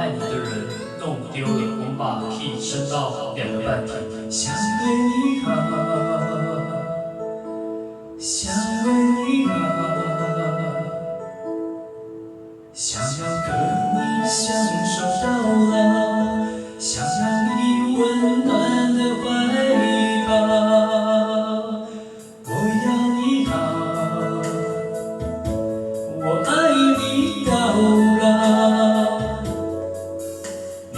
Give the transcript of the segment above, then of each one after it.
爱你的人弄丢了。我们把 key 升到2个半 key。想对你好，想为你好，想要和你相守到老，想要你温暖的怀抱。我要你好，我爱你到老。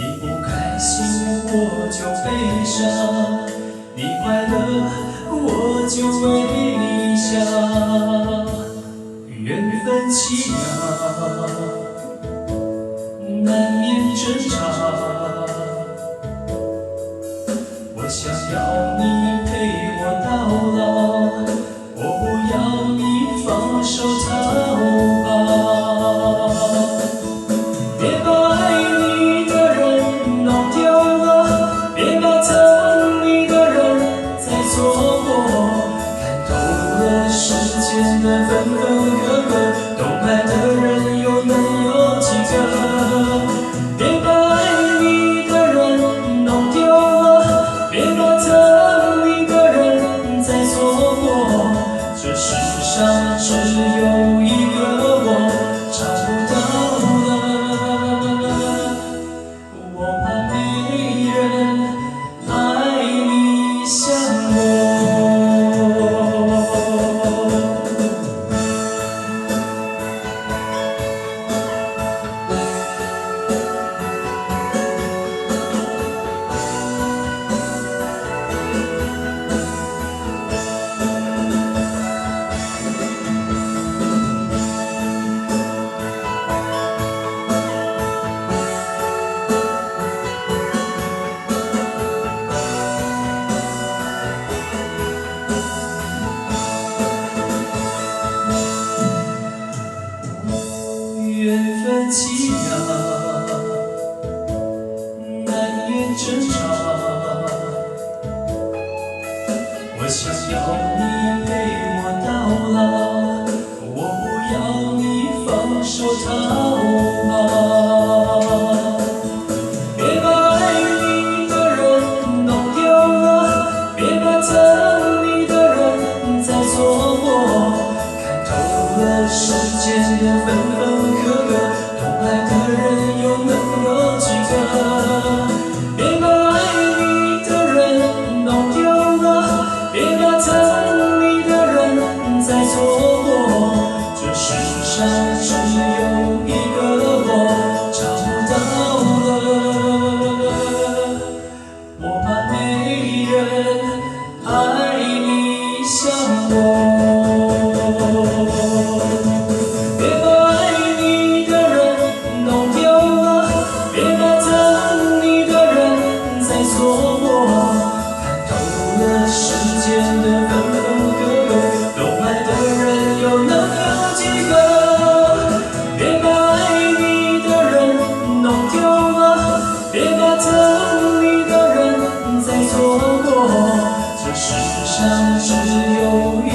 你不开心我就悲伤，你快乐我就微笑。缘分奇妙，难免争吵。我想要你陪我到老，我不要你放手逃跑。别把爱你的人弄丢了，别把疼你的人再错过。看透了世间的分分合合，懂爱的人又能有几个？别把爱你的人弄丢了，别把疼你的人再错过。这世上只有一个我，找不到了。我怕没人爱你像我。缘分奇妙，难言争吵。我想要你陪我到老，我不要你放手逃跑。别把爱你的人弄丢了，别把疼你的人再错过。看透了世间的分分合合，懂爱的人又能有几个？别把爱你的人弄丢了，别把疼你的人再错过。这世上只有一个我，找不到了。我怕没人爱你像我。别把爱你的人弄丢了，别把疼你的人再错过。看透了世间的分分合合，懂爱的人又能有几个？别把爱你的人弄丢了，别把疼你的人再错过。这世上只有一